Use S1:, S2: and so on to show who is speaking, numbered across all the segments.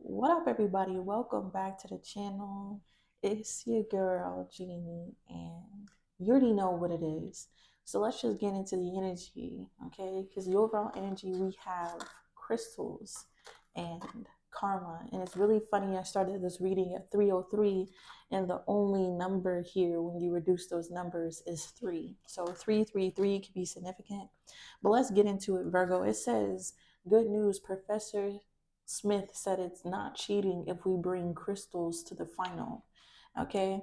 S1: What up, everybody? Welcome back to the channel. It's your girl, Jeannie, and you already know what it is. So let's just get into the energy, okay? Because the overall energy, we have crystals and karma. And it's really funny, I started this reading at 303, and the only number here when you reduce those numbers is 3. So 333 can be significant. But let's get into it, Virgo. It says, good news, Professor Smith said it's not cheating if we bring crystals to the final. Okay.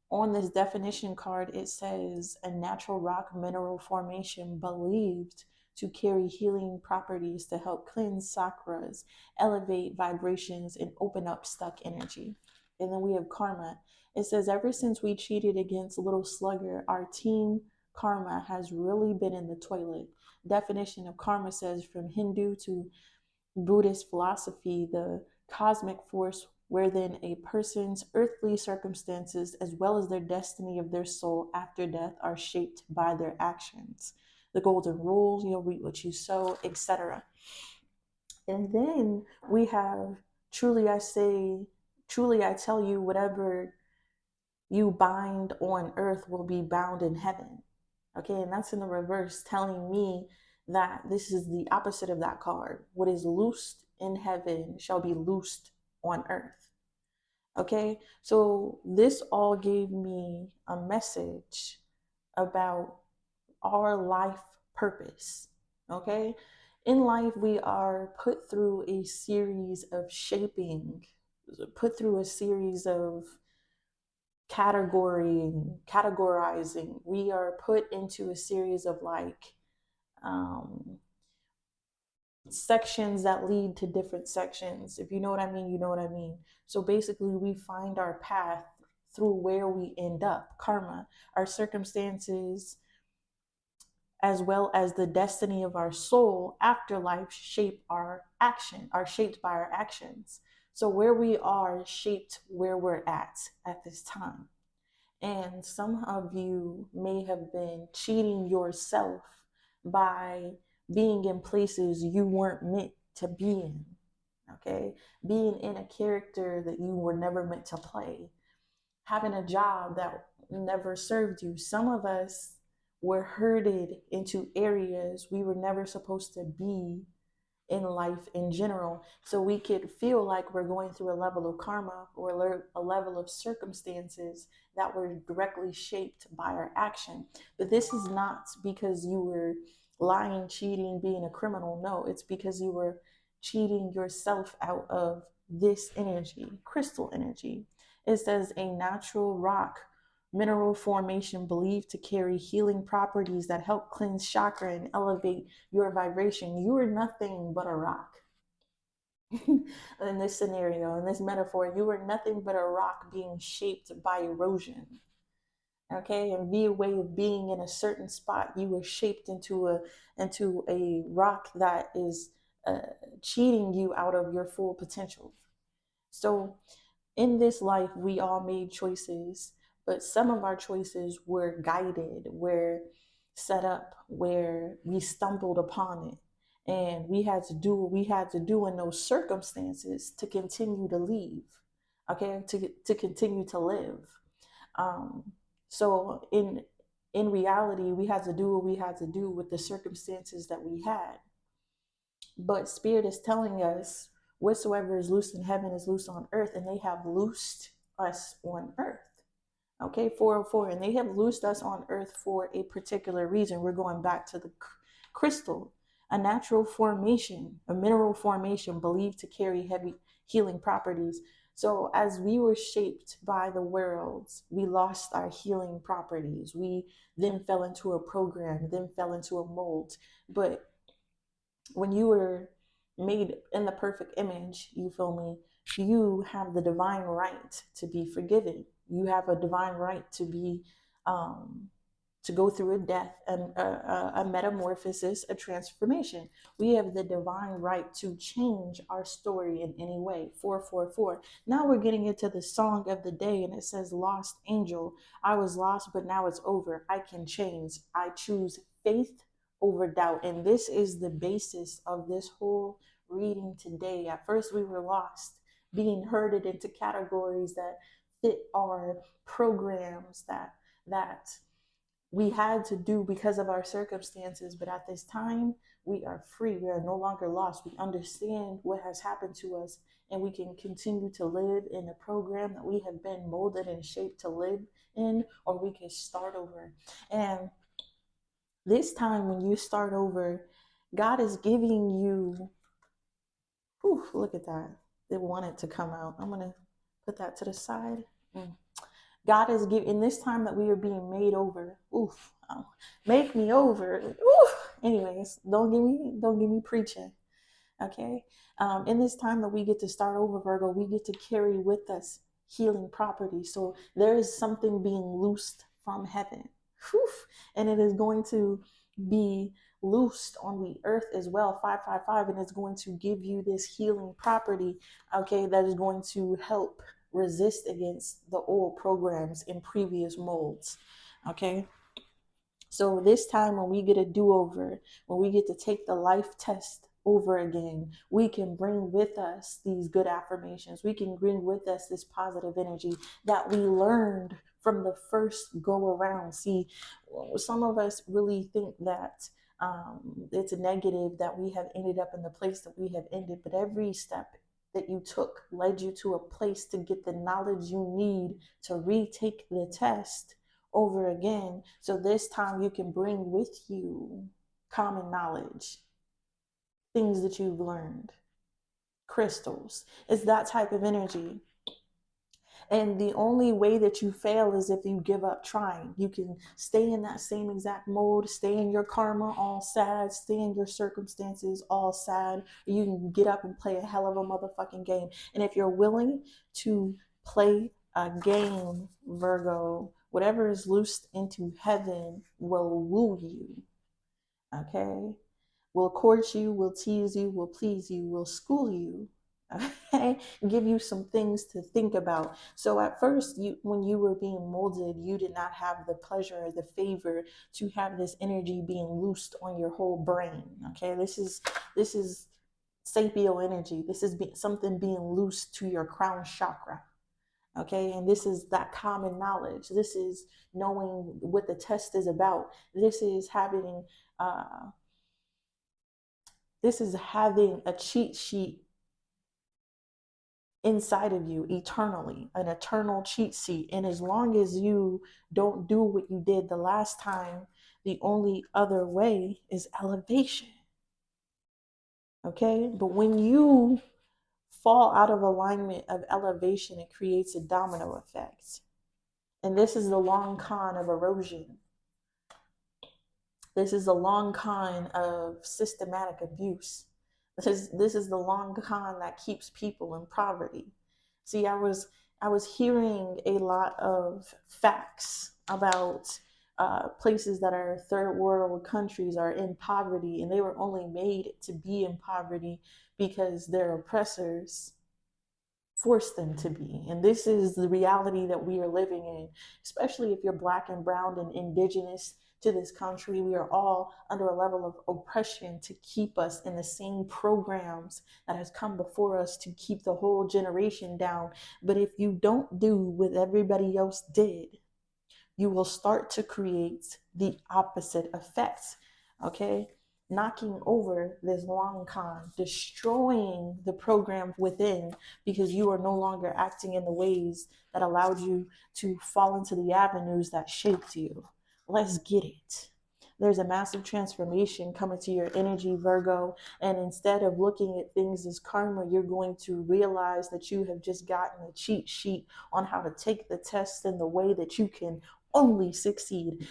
S1: On this definition card, it says a natural rock mineral formation believed to carry healing properties to help cleanse chakras, elevate vibrations, and open up stuck energy. And then we have karma. It says, ever since we cheated against Little Slugger, our team karma has really been in the toilet. Definition of karma says from Hindu to Buddhist philosophy, the cosmic force wherein a person's earthly circumstances as well as their destiny of their soul after death are shaped by their actions. The golden rule, you'll reap what you sow, etc. And then we have truly I say, truly I tell you, whatever you bind on earth will be bound in heaven. Okay, and that's in the reverse, telling me that this is the opposite of that card. What is loosed in heaven shall be loosed on earth. Okay, so this all gave me a message about our life purpose. Okay, in life, we are put through a series of shaping, put through a series of categorizing. We are put into a series of um, sections that lead to different sections. If you know what I mean, you know what I mean. So basically, we find our path through where we end up. Karma, our circumstances, as well as the destiny of our soul, afterlife shape our action, are shaped by our actions. So where we are shaped where we're at this time. And some of you may have been cheating yourself by being in places you weren't meant to be in. Okay. Being in a character that you were never meant to play, having a job that never served you. Some of us were herded into areas we were never supposed to be in life in general. So we could feel like we're going through a level of karma or a level of circumstances that were directly shaped by our action. But this is not because you were lying, cheating, being a criminal. No, it's because you were cheating yourself out of this energy, crystal energy. It says a natural rock mineral formation believed to carry healing properties that help cleanse chakra and elevate your vibration. You are nothing but a rock. In this scenario, in this metaphor, you are nothing but a rock being shaped by erosion. Okay, and via way of being in a certain spot, you were shaped into a rock that is cheating you out of your full potential. So in this life, we all made choices, but some of our choices were guided, were set up, where we stumbled upon it. And we had to do what we had to do in those circumstances to continue to leave, okay, to continue to live. Um, so in reality, we had to do what we had to do with the circumstances that we had. But Spirit is telling us whatsoever is loose in heaven is loose on earth, and they have loosed us on earth. Okay, 404, and they have loosed us on earth for a particular reason. We're going back to the crystal, a natural formation, a mineral formation believed to carry heavy healing properties. So as we were shaped by the worlds, we lost our healing properties. We then fell into a program, then fell into a mold. But when you were made in the perfect image, you feel me, you have the divine right to be forgiven. You have a divine right to be to go through a death, a metamorphosis, a transformation. We have the divine right to change our story in any way. 444. Now we're getting into the song of the day, and it says, lost angel. I was lost, but now it's over. I can change. I choose faith over doubt. And this is the basis of this whole reading today. At first we were lost, being herded into categories that fit our programs that we had to do because of our circumstances. But at this time, we are free. We are no longer lost. We understand what has happened to us, and we can continue to live in the program that we have been molded and shaped to live in, or we can start over. And this time, when you start over, God is giving you, whew, look at that. They want it to come out. I'm going to put that to the side. God is giving, in this time that we are being made over, oof, make me over. Oof. Anyways, don't give me preaching. Okay. In this time that we get to start over, Virgo, we get to carry with us healing property. So there is something being loosed from heaven. Whew. And it is going to be loosed on the earth as well, 555, and it's going to give you this healing property, okay, that is going to help resist against the old programs in previous molds. Okay. So this time when we get a do-over, when we get to take the life test over again, we can bring with us these good affirmations. We can bring with us this positive energy that we learned from the first go around. See, some of us really think that it's a negative that we have ended up in the place that we have ended, but every step that you took led you to a place to get the knowledge you need to retake the test over again. So this time you can bring with you common knowledge, things that you've learned, crystals. It's that type of energy. And the only way that you fail is if you give up trying. You can stay in that same exact mode, stay in your karma all sad, stay in your circumstances all sad. You can get up and play a hell of a motherfucking game. And if you're willing to play a game, Virgo, whatever is loosed into heaven will woo you. Okay? Will court you, will tease you, will please you, will school you. Okay, give you some things to think about. So at first, when you were being molded, you did not have the pleasure or the favor to have this energy being loosed on your whole brain. Okay, this is sapio energy. This is something being loosed to your crown chakra. Okay, and this is that common knowledge. This is knowing what the test is about. This is having a cheat sheet inside of you eternally, an eternal cheat sheet. And as long as you don't do what you did the last time, the only other way is elevation. Okay, but when you fall out of alignment of elevation, it creates a domino effect. And this is the long con of erosion. This is the long con of systematic abuse. This is the long con that keeps people in poverty. See, I was hearing a lot of facts about places that are third world countries are in poverty, and they were only made to be in poverty because their oppressors forced them to be. And this is the reality that we are living in, especially if you're Black and brown and indigenous to this country. We are all under a level of oppression to keep us in the same programs that has come before us to keep the whole generation down. But if you don't do what everybody else did, you will start to create the opposite effects. Okay, knocking over this long con, destroying the program within, because you are no longer acting in the ways that allowed you to fall into the avenues that shaped you. Let's get it. There's a massive transformation coming to your energy, Virgo. And instead of looking at things as karma, you're going to realize that you have just gotten a cheat sheet on how to take the test in the way that you can only succeed.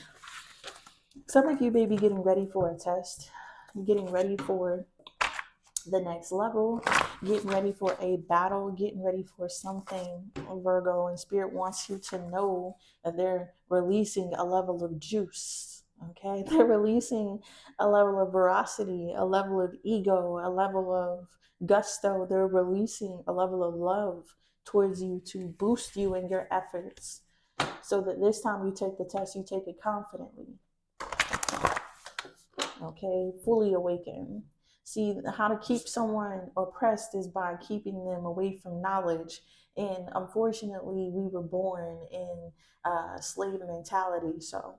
S1: Some of you may be getting ready for a test, getting ready for the next level, getting ready for a battle, getting ready for something, Virgo. And Spirit wants you to know that they're releasing a level of juice. Okay, they're releasing a level of veracity, a level of ego, a level of gusto. They're releasing a level of love towards you to boost you in your efforts, so that this time you take the test, you take it confidently. Okay, fully awakened. See, how to keep someone oppressed is by keeping them away from knowledge. And unfortunately, we were born in slave mentality. So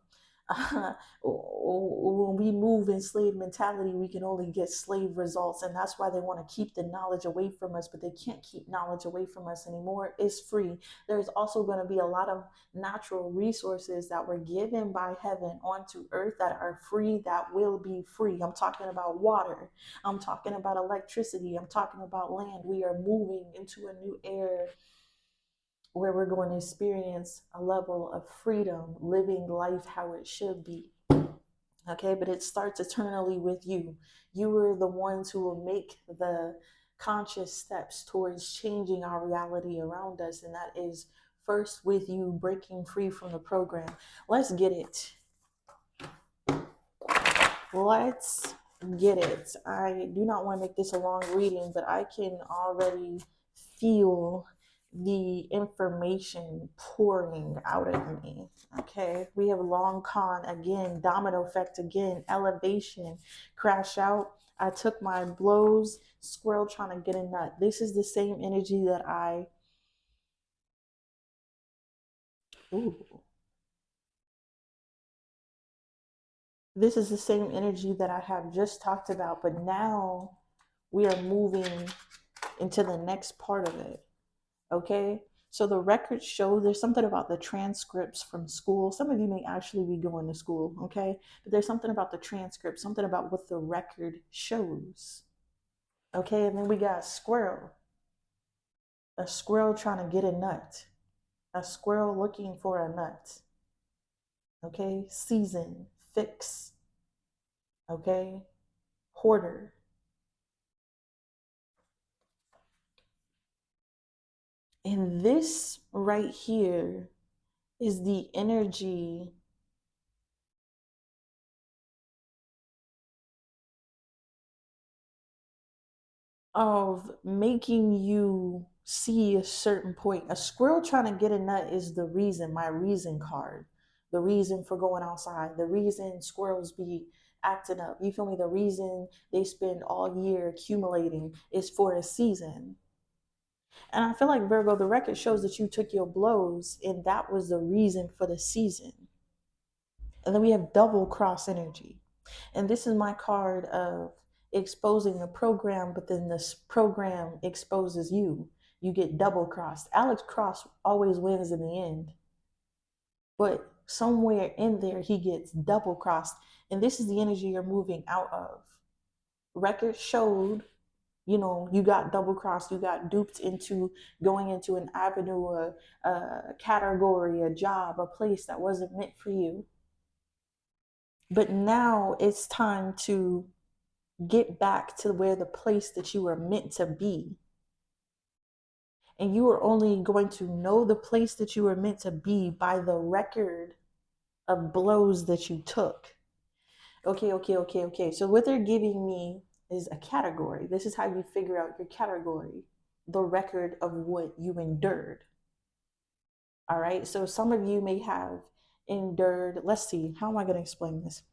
S1: when we move in slave mentality, we can only get slave results. And that's why they want to keep the knowledge away from us, but they can't keep knowledge away from us anymore. It's free. There's also going to be a lot of natural resources that were given by heaven onto earth that are free, that will be free. I'm talking about water. I'm talking about electricity. I'm talking about land. We are moving into a new era where we're going to experience a level of freedom, living life how it should be. Okay, but it starts eternally with you. You are the ones who will make the conscious steps towards changing our reality around us, and that is first with you breaking free from the program. Let's get it. Let's get it. I do not want to make this a long reading, but I can already feel the information pouring out of me. Okay, we have long con again, domino effect again, elevation, crash out. I took my blows, squirrel trying to get a nut. This is the same energy that ooh, this is the same energy that I have just talked about, but now we are moving into the next part of it. Okay, so the records show there's something about the transcripts from school. Some of you may actually be going to school, okay, but there's something about the transcript, something about what the record shows. Okay, and then we got a squirrel trying to get a nut, a squirrel looking for a nut. Okay, season, fix. Okay, hoarder. And this right here is the energy of making you see a certain point. A squirrel trying to get a nut is the reason, my reason card, the reason for going outside, the reason squirrels be acting up. You feel me? The reason they spend all year accumulating is for a season. And I feel like Virgo, the record shows that you took your blows, and that was the reason for the season. And then we have double cross energy. And this is my card of exposing the program, but then this program exposes you. You get double crossed. Alex Cross always wins in the end, but somewhere in there, he gets double crossed. And this is the energy you're moving out of. Record showed, you know, you got double crossed, you got duped into going into an avenue, a category, a job, a place that wasn't meant for you. But now it's time to get back to where the place that you were meant to be. And you are only going to know the place that you were meant to be by the record of blows that you took. Okay. So what they're giving me is a category. This is how you figure out your category, the record of what you endured. All right. So some of you may have endured, let's see, how am I going to explain this?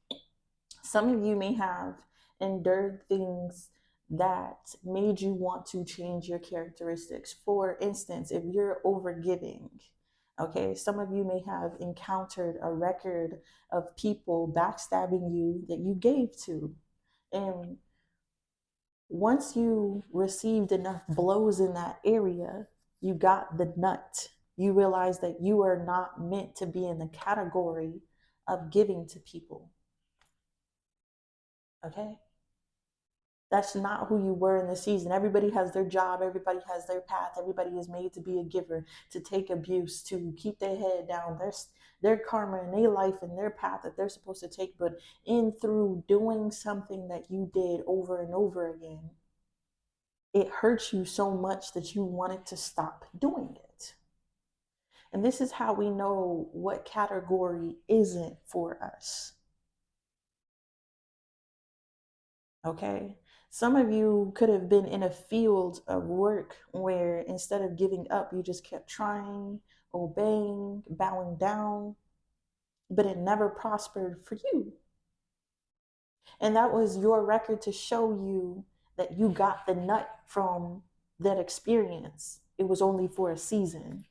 S1: Some of you may have endured things that made you want to change your characteristics. For instance, if you're overgiving, okay, some of you may have encountered a record of people backstabbing you that you gave to. And once you received enough blows in that area, you got the nut. You realize that you are not meant to be in the category of giving to people. Okay? That's not who you were in the season. Everybody has their job, everybody has their path, everybody is made to be a giver, to take abuse, to keep their head down. Their karma and their life and their path that they're supposed to take, but in through doing something that you did over and over again, it hurts you so much that you wanted to stop doing it. And this is how we know what category isn't for us. Okay. Some of you could have been in a field of work where instead of giving up, you just kept trying, obeying, bowing down, but it never prospered for you. And that was your record to show you that you got the nut from that experience. It was only for a season.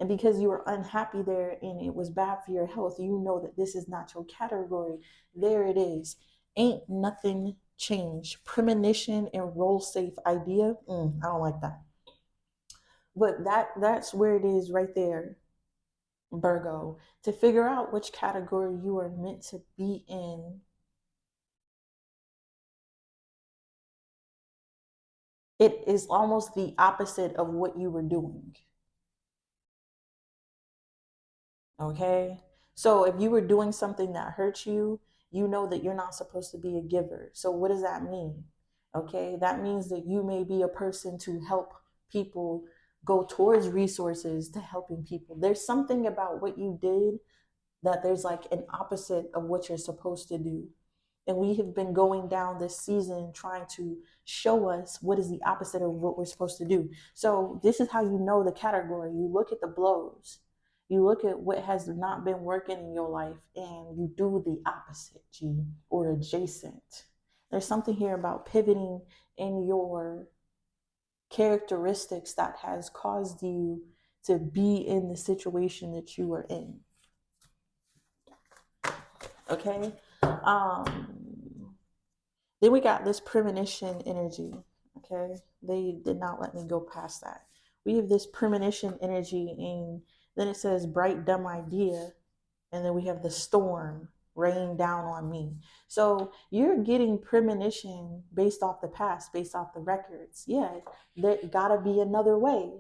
S1: And because you were unhappy there and it was bad for your health, you know that this is not your category. There it is. Ain't nothing changed. Premonition and roll safe idea. I don't like that. But that's where it is right there, Virgo. To figure out which category you are meant to be in, it is almost the opposite of what you were doing. Okay? So if you were doing something that hurts you, you know that you're not supposed to be a giver. So what does that mean? Okay? That means that you may be a person to help people go towards resources to helping people. There's something about what you did that there's like an opposite of what you're supposed to do. And we have been going down this season trying to show us what is the opposite of what we're supposed to do. So this is how you know the category. You look at the blows. You look at what has not been working in your life and you do the opposite, G, or adjacent. There's something here about pivoting in your characteristics that has caused you to be in the situation that you are in. Okay? Then we got this premonition energy. Okay? They did not let me go past that. We have this premonition energy, and then it says bright, dumb idea. And then we have the storm rain down on me. So you're getting premonition based off the past, based off the records. Yeah, there gotta be another way.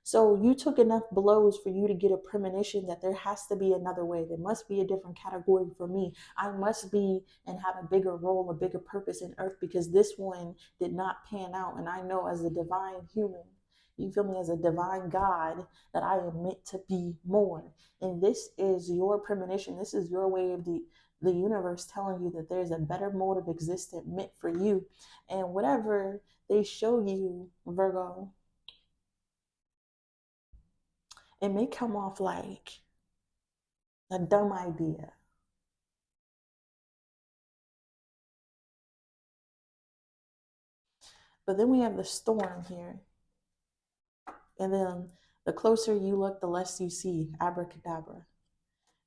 S1: So you took enough blows for you to get a premonition that there has to be another way. There must be a different category for me. I must be and have a bigger role, a bigger purpose in earth because this one did not pan out. And I know as a divine human, you feel me, as a divine God, that I am meant to be more. And this is your premonition. This is your way of the universe telling you that there's a better mode of existence meant for you. And whatever they show you, Virgo, it may come off like a dumb idea. But then we have the storm here. And then the closer you look, the less you see. Abracadabra.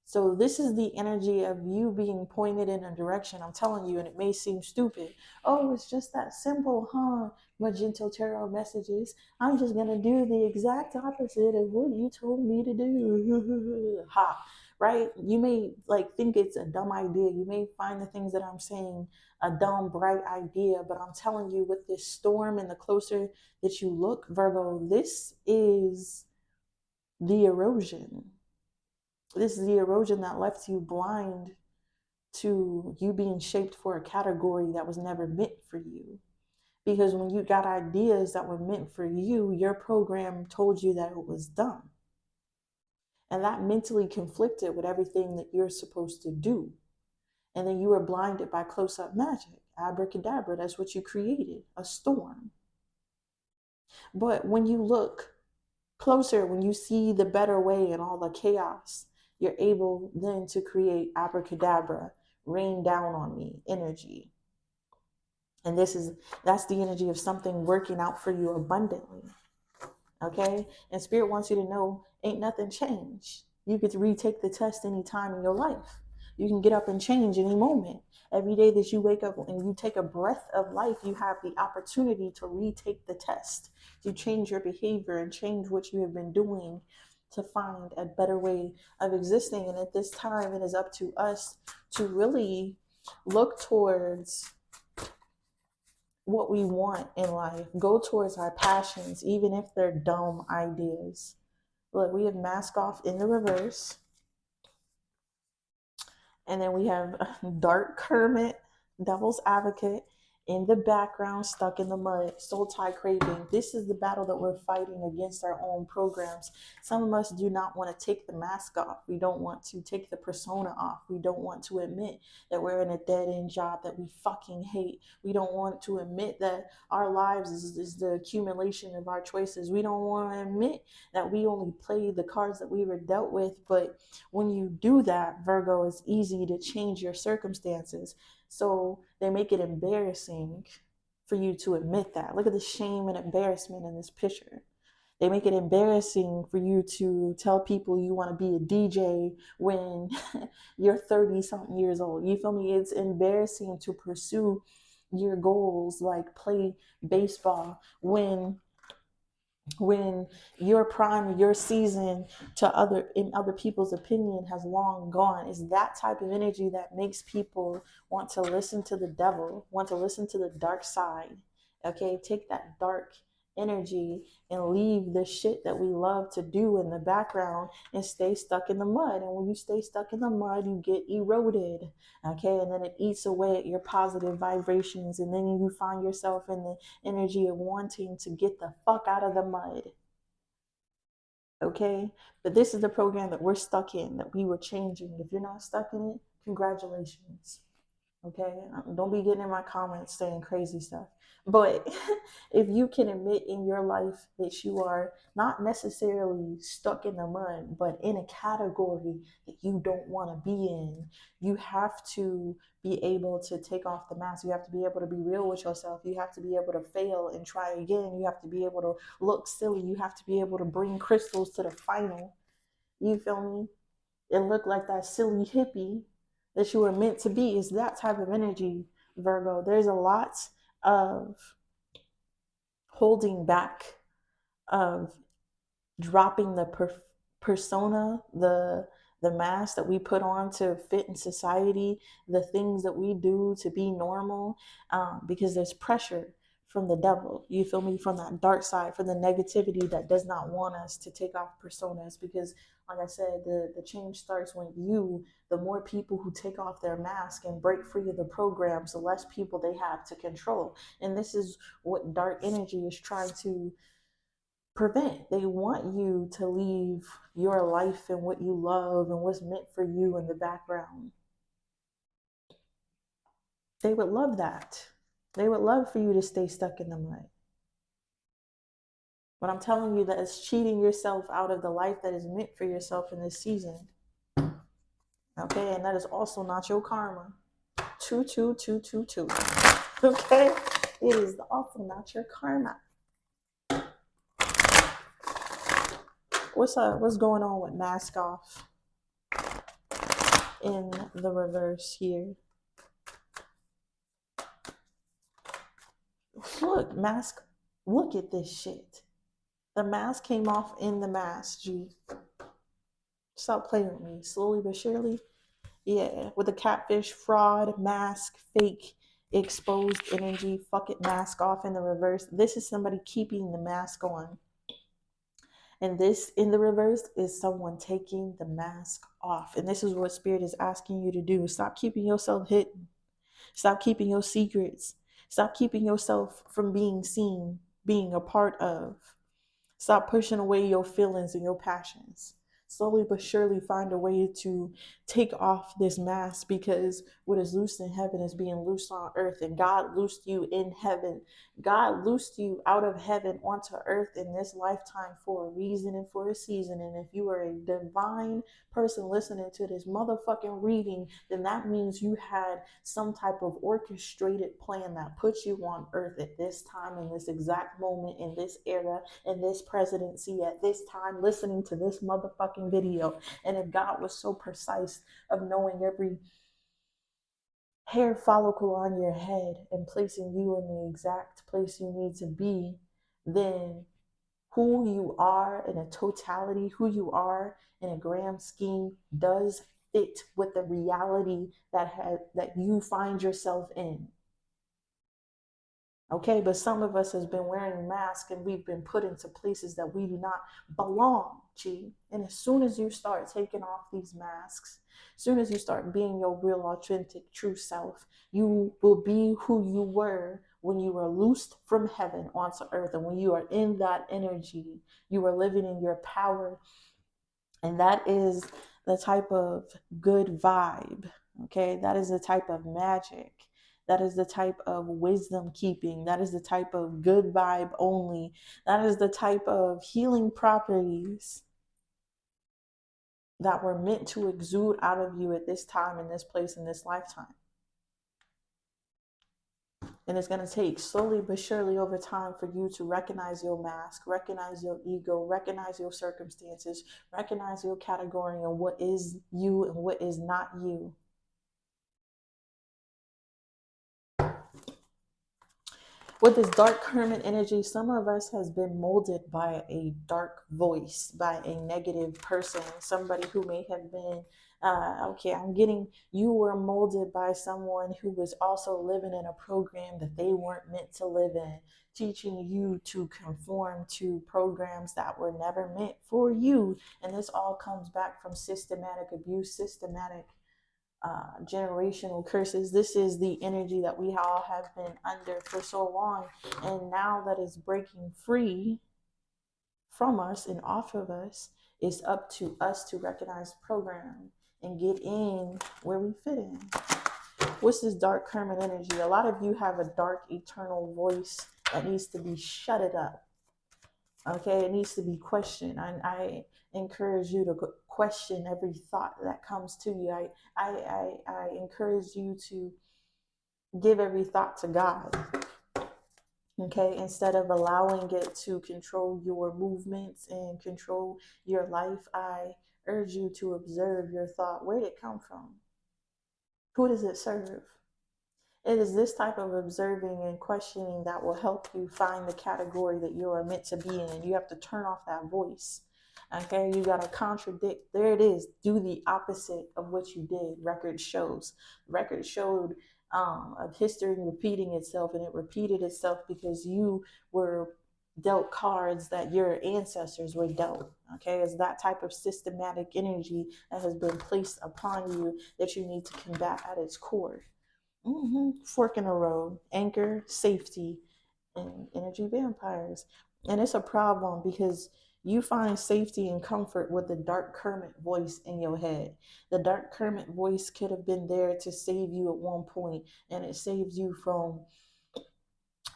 S1: So this is the energy of you being pointed in a direction. I'm telling you, and it may seem stupid. Oh, it's just that simple, huh? MagentaTarotMessages. I'm just gonna do the exact opposite of what you told me to do. Ha! Right? You may like think it's a dumb idea. You may find the things that I'm saying a dumb, bright idea, but I'm telling you, with this storm and the closer that you look, Virgo, this is the erosion. This is the erosion that left you blind to you being shaped for a category that was never meant for you. Because when you got ideas that were meant for you, your program told you that it was dumb. And that mentally conflicted with everything that you're supposed to do. And then you were blinded by close up magic. Abracadabra, that's what you created, a storm. But when you look closer, when you see the better way and all the chaos, you're able then to create abracadabra, rain down on me energy. And that's the energy of something working out for you abundantly. Okay? And Spirit wants you to know ain't nothing changed. You get to retake the test anytime in your life. You can get up and change any moment. Every day that you wake up and you take a breath of life, you have the opportunity to retake the test, to change your behavior and change what you have been doing to find a better way of existing. And at this time, it is up to us to really look towards what we want in life, go towards our passions, even if they're dumb ideas. Look, we have mask off in the reverse. And then we have Dark Kermit, Devil's Advocate, in the background, stuck in the mud, soul tie craving. This is the battle that we're fighting against our own programs. Some of us do not want to take the mask off. We don't want to take the persona off. We don't want to admit that we're in a dead-end job that we fucking hate. We don't want to admit that our lives is the accumulation of our choices. We don't want to admit that we only play the cards that we were dealt with. But when you do that, Virgo, it's easy to change your circumstances. So they make it embarrassing for you to admit that. Look at the shame and embarrassment in this picture. They make it embarrassing for you to tell people you want to be a DJ when you're 30 something years old. You feel me? It's embarrassing to pursue your goals, like play baseball when your prime, your season to other, in other people's opinion, has long gone. Is that type of energy that makes people want to listen to the devil, want to listen to the dark side. Okay, take that dark energy and leave the shit that we love to do in the background and stay stuck in the mud. And when you stay stuck in the mud, you get eroded. Okay, and then it eats away at your positive vibrations, and then you find yourself in the energy of wanting to get the fuck out of the mud. Okay, but this is the program that we're stuck in, that we were changing. If you're not stuck in it, congratulations. Okay, don't be getting in my comments saying crazy stuff. But if you can admit in your life that you are not necessarily stuck in the mud, but in a category that you don't want to be in, you have to be able to take off the mask. You have to be able to be real with yourself. You have to be able to fail and try again. You have to be able to look silly. You have to be able to bring crystals to the final. You feel me? And look like that silly hippie that you were meant to be. Is that type of energy, Virgo. There's a lot of holding back, of dropping the persona, the mask that we put on to fit in society, the things that we do to be normal, because there's pressure from the devil. You feel me? From that dark side, from the negativity that does not want us to take off personas. Because, like I said, the change starts when the more people who take off their mask and break free of the programs, the less people they have to control. And this is what dark energy is trying to prevent. They want you to leave your life and what you love and what's meant for you in the background. They would love that. They would love for you to stay stuck in the mud. But I'm telling you that it's cheating yourself out of the life that is meant for yourself in this season. Okay, and that is also not your karma. 22222. Okay, it is also not your karma. What's up? What's going on with mask off in the reverse here? Look, mask. Look at this shit. The mask came off in the mask, G. Stop playing with me. Slowly but surely. Yeah, with the catfish, fraud, mask, fake, exposed energy, fuck it, mask off in the reverse. This is somebody keeping the mask on. And this in the reverse is someone taking the mask off. And this is what Spirit is asking you to do. Stop keeping yourself hidden. Stop keeping your secrets. Stop keeping yourself from being seen, being a part of. Stop pushing away your feelings and your passions. Slowly but surely find a way to take off this mask, because what is loosed in heaven is being loosed on earth. And God loosed you in heaven. God loosed you out of heaven onto earth in this lifetime for a reason and for a season. And if you are a divine person listening to this motherfucking reading, then that means you had some type of orchestrated plan that puts you on earth at this time, in this exact moment, in this era, in this presidency, at this time, listening to this motherfucking video. And if God was so precise of knowing every hair follicle on your head and placing you in the exact place you need to be, then who you are in a totality, who you are in a grand scheme, does fit with the reality that you find yourself in. Okay, but some of us has been wearing masks and we've been put into places that we do not belong, G. And as soon as you start taking off these masks, as soon as you start being your real, authentic, true self, you will be who you were when you were loosed from heaven onto earth. And when you are in that energy, you are living in your power. And that is the type of good vibe, okay? That is the type of magic. That is the type of wisdom keeping. That is the type of good vibe only. That is the type of healing properties that were meant to exude out of you at this time, in this place, in this lifetime. And it's going to take slowly but surely over time for you to recognize your mask, recognize your ego, recognize your circumstances, recognize your category and what is you and what is not you. With this dark hermit energy, some of us has been molded by a dark voice, by a negative person, somebody who may have been, you were molded by someone who was also living in a program that they weren't meant to live in, teaching you to conform to programs that were never meant for you. And this all comes back from systematic abuse, systematic generational curses. This is the energy that we all have been under for so long, and now that it's breaking free from us and off of us, it's up to us to recognize the program and get in where we fit in. What's this dark hermit energy? A lot of you have a dark eternal voice that needs to be shutted up. Okay, it needs to be questioned. I encourage you to question every thought that comes to you. I encourage you to give every thought to God. Okay, instead of allowing it to control your movements and control your life, I urge you to observe your thought. Where did it come from? Who does it serve? It is this type of observing and questioning that will help you find the category that you are meant to be in. You have to turn off that voice. Okay, you got to contradict. There it is. Do the opposite of what you did. Record shows. Record showed of history repeating itself, and it repeated itself because you were dealt cards that your ancestors were dealt. Okay, it's that type of systematic energy that has been placed upon you that you need to combat at its core. Fork in the road, anchor, safety, and energy vampires. And it's a problem because you find safety and comfort with the dark hermit voice in your head. The dark hermit voice could have been there to save you at one point, and it saves you from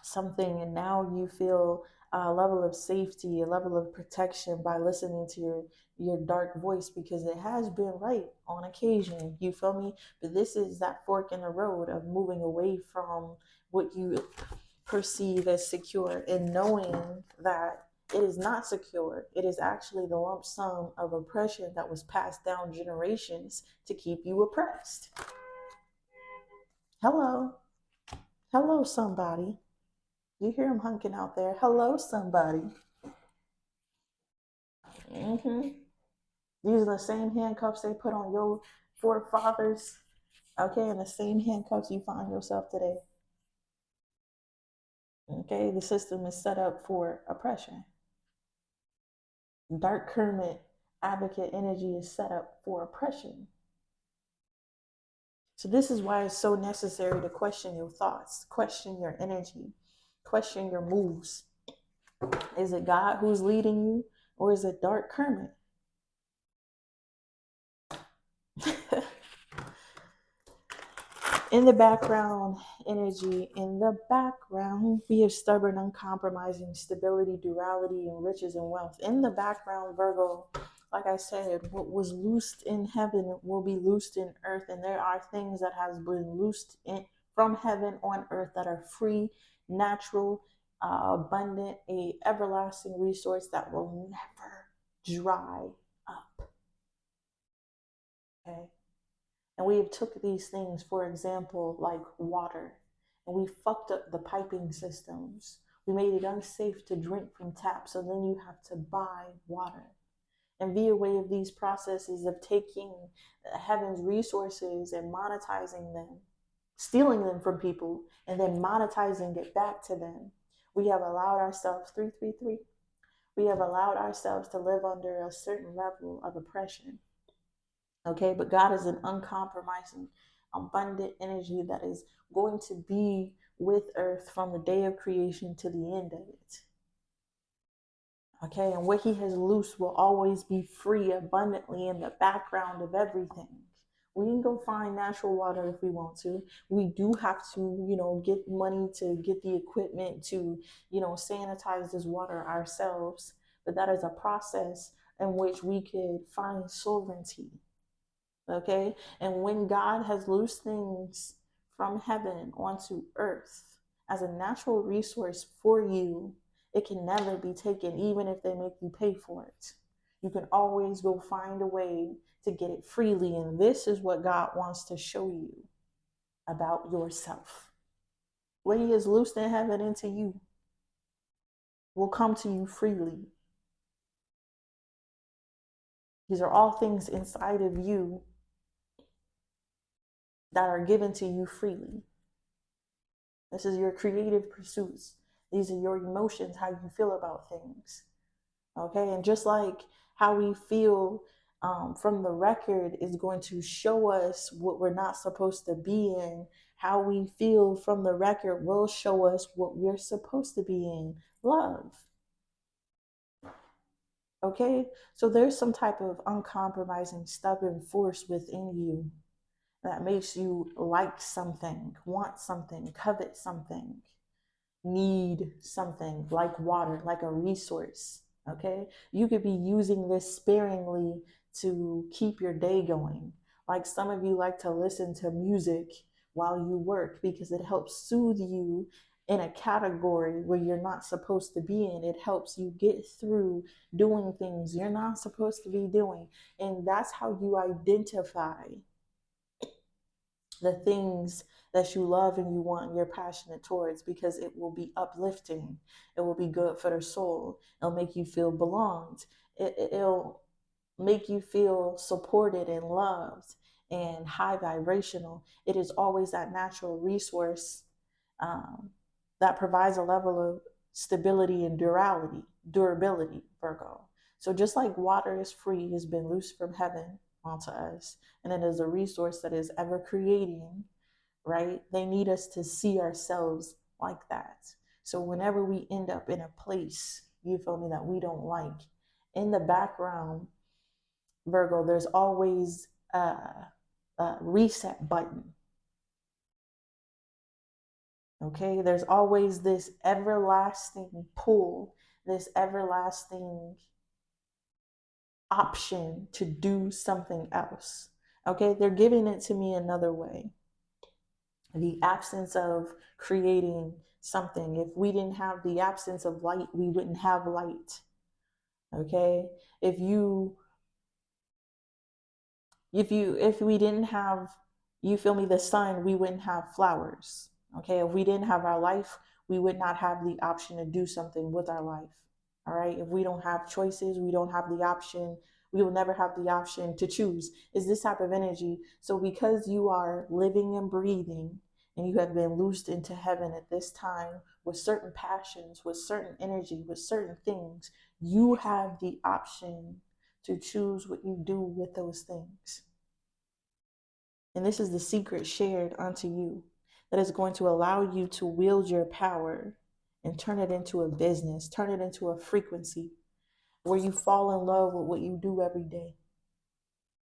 S1: something, and now you feel a level of safety, a level of protection by listening to your dark voice, because it has been right on occasion. You feel me? But this is that fork in the road of moving away from what you perceive as secure and knowing that it is not secure. It is actually the lump sum of oppression that was passed down generations to keep you oppressed. Hello. Hello, somebody. You hear him hunking out there. Hello, somebody. These are the same handcuffs they put on your forefathers. Okay, and the same handcuffs you find yourself today. Okay, the system is set up for oppression. Dark hermit advocate energy is set up for oppression. So this is why it's so necessary to question your thoughts, question your energy, question your moves. Is it God who's leading you, or is it dark hermit? In the background, energy, in the background, we have stubborn, uncompromising stability, duality, and riches and wealth. In the background, Virgo, like I said, what was loosed in heaven will be loosed in earth. And there are things that has been loosed from heaven on earth that are free, natural, abundant, a everlasting resource that will never dry up. Okay. And we have took these things, for example, like water, and we fucked up the piping systems. We made it unsafe to drink from taps, so then you have to buy water. And via way of these processes of taking heaven's resources and monetizing them, stealing them from people, and then monetizing it back to them, we have allowed ourselves, 333, we have allowed ourselves to live under a certain level of oppression. Okay, but God is an uncompromising, abundant energy that is going to be with earth from the day of creation to the end of it. Okay, and what he has loosed will always be free abundantly in the background of everything. We can go find natural water if we want to. We do have to, get money to get the equipment to, sanitize this water ourselves. But that is a process in which we could find sovereignty. Okay, and when God has loosed things from heaven onto earth as a natural resource for you. It can never be taken, even if they make you pay for it. You can always go find a way to get it freely. And this is what God wants to show you about yourself. What he has loosed in heaven into you will come to you freely. These are all things inside of you that are given to you freely. This is your creative pursuits. These are your emotions, how you feel about things. Okay, and just like how we feel from the record is going to show us what we're not supposed to be in, how we feel from the record will show us what we're supposed to be in. Love. Okay, so there's some type of uncompromising, stubborn force within you that makes you like something, want something, covet something, need something, like water, like a resource. Okay, you could be using this sparingly to keep your day going. Like some of you like to listen to music while you work because it helps soothe you in a category where you're not supposed to be in. It helps you get through doing things you're not supposed to be doing. And that's how you identify the things that you love and you want and you're passionate towards, because it will be uplifting. It will be good for the soul. It'll make you feel belonged. It'll make you feel supported and loved and high vibrational. It is always that natural resource that provides a level of stability and durability, Virgo. So just like water is free, has been loosed from heaven onto us, and it is a resource that is ever creating, right? They need us to see ourselves like that. So whenever we end up in a place, you feel me, that we don't like, in the background, Virgo, there's always a reset button. Okay, there's always this everlasting pull, this everlasting option to do something else. Okay, they're giving it to me another way. The absence of creating something. If we didn't have the absence of light, we wouldn't have light. Okay, if we didn't have, you feel me, the sun, we wouldn't have flowers. Okay, if we didn't have our life, we would not have the option to do something with our life. All right, if we don't have choices, we don't have the option, we will never have the option to choose. Is this type of energy. So because you are living and breathing and you have been loosed into heaven at this time with certain passions, with certain energy, with certain things, you have the option to choose what you do with those things. And this is the secret shared unto you that is going to allow you to wield your power and turn it into a business, turn it into a frequency where you fall in love with what you do every day.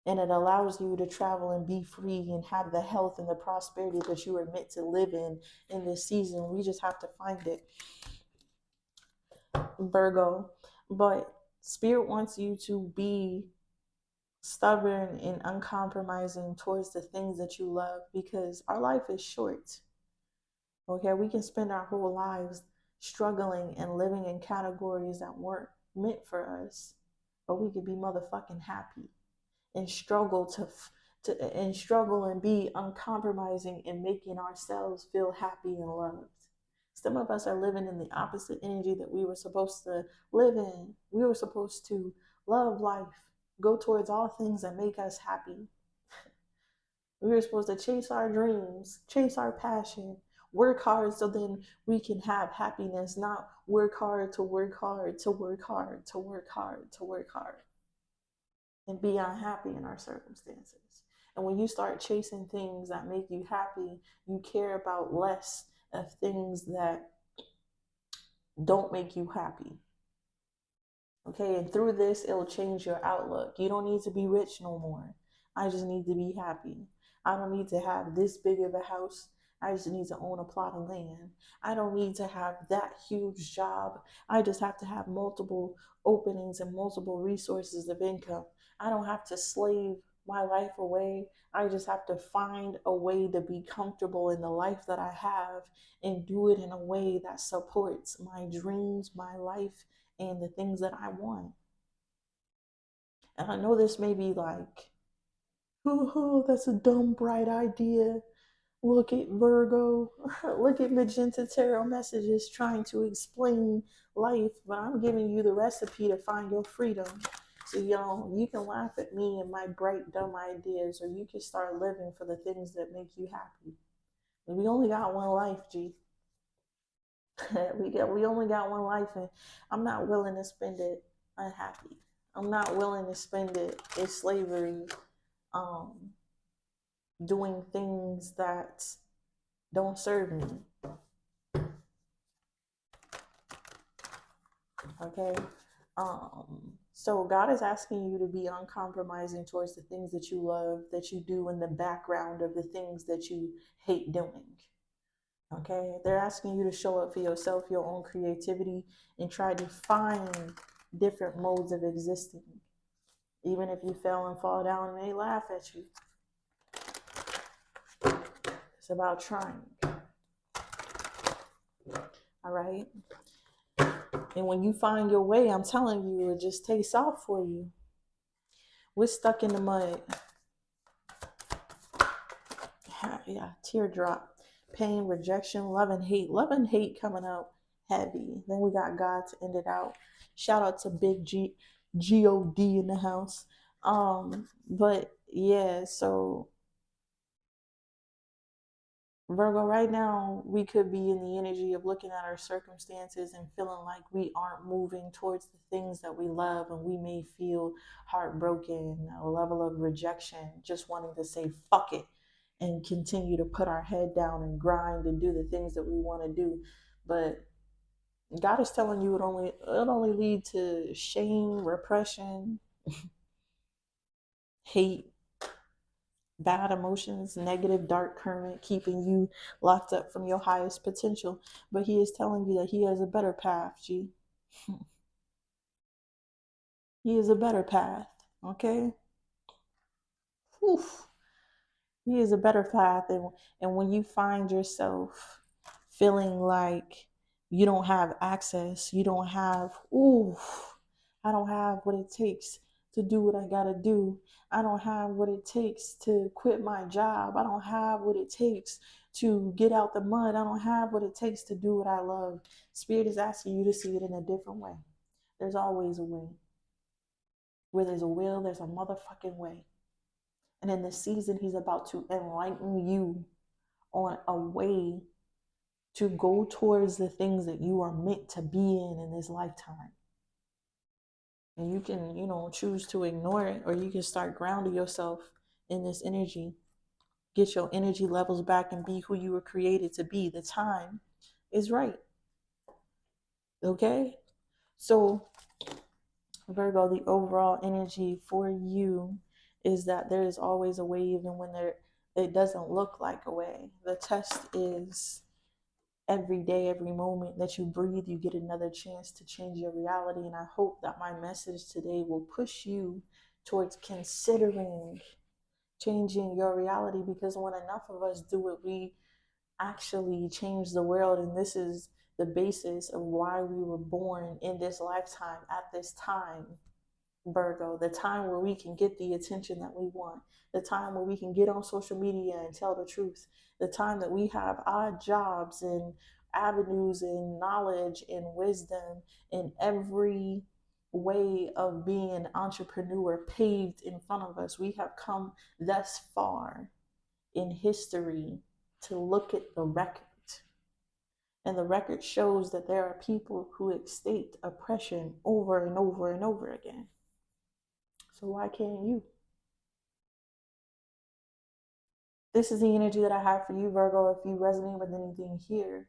S1: And it allows you to travel and be free and have the health and the prosperity that you are meant to live in this season. We just have to find it, Virgo. But Spirit wants you to be stubborn and uncompromising towards the things that you love, because our life is short. Okay, we can spend our whole lives struggling and living in categories that weren't meant for us, but we could be motherfucking happy and struggle and struggle and be uncompromising and making ourselves feel happy and loved. Some of us are living in the opposite energy that we were supposed to live in. We were supposed to love life, go towards all things that make us happy. We were supposed to chase our dreams, chase our passion, work hard so then we can have happiness, not work hard to work hard to work hard to work hard to work hard and be unhappy in our circumstances. And when you start chasing things that make you happy, you care about less of things that don't make you happy. Okay, and through this, it'll change your outlook. You don't need to be rich no more. I just need to be happy. I don't need to have this big of a house. I just need to own a plot of land. I don't need to have that huge job. I just have to have multiple openings and multiple resources of income. I don't have to slave my life away. I just have to find a way to be comfortable in the life that I have and do it in a way that supports my dreams, my life, and the things that I want. And I know this may be like, oh, that's a dumb, bright idea. Look at Virgo. Look at MagentaTarotMessages trying to explain life, but I'm giving you the recipe to find your freedom. So, you can laugh at me and my bright, dumb ideas, or you can start living for the things that make you happy. We only got one life, G. we only got one life, and I'm not willing to spend it unhappy. I'm not willing to spend it in slavery, um, doing things that don't serve me. Okay. So God is asking you to be uncompromising towards the things that you love, that you do in the background of the things that you hate doing. Okay. They're asking you to show up for yourself, your own creativity, and try to find different modes of existing. Even if you fail and fall down and they laugh at you. It's about trying. All right. And when you find your way, I'm telling you, it just takes off for you. We're stuck in the mud. Yeah, teardrop, pain, rejection, love and hate. Love and hate coming out heavy. Then we got God to end it out. Shout out to Big G, G-O-D in the house. But yeah, so Virgo, right now, we could be in the energy of looking at our circumstances and feeling like we aren't moving towards the things that we love, and we may feel heartbroken, a level of rejection, just wanting to say, fuck it, and continue to put our head down and grind and do the things that we want to do. But God is telling you it'll only lead to shame, repression, hate, bad emotions, negative dark current, keeping you locked up from your highest potential. But he is telling you that he has a better path, G. He is a better path, okay? Whew. He is a better path. And when you find yourself feeling like you don't have access, you don't have, I don't have what it takes to do what I gotta do. I don't have what it takes to quit my job. I don't have what it takes to get out the mud. I don't have what it takes to do what I love. Spirit is asking you to see it in a different way. There's always a way. Where there's a will, there's a motherfucking way. And in this season, he's about to enlighten you on a way to go towards the things that you are meant to be in this lifetime. And you can, choose to ignore it, or you can start grounding yourself in this energy. Get your energy levels back and be who you were created to be. The time is right. Okay? So, Virgo, the overall energy for you is that there is always a way, even when it doesn't look like a way. The test is every day, every moment that you breathe, you get another chance to change your reality. And I hope that my message today will push you towards considering changing your reality, because when enough of us do it, we actually change the world. And this is the basis of why we were born in this lifetime at this time, Virgo, the time where we can get the attention that we want, the time where we can get on social media and tell the truth, the time that we have odd jobs and avenues and knowledge and wisdom in every way of being an entrepreneur paved in front of us. We have come thus far in history to look at the record. And the record shows that there are people who escaped oppression over and over and over again. So why can't you? This is the energy that I have for you, Virgo. If you resonate with anything here,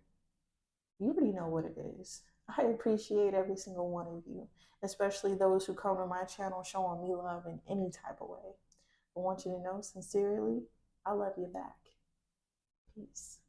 S1: you already know what it is. I appreciate every single one of you, especially those who come to my channel showing me love in any type of way. I want you to know sincerely, I love you back. Peace.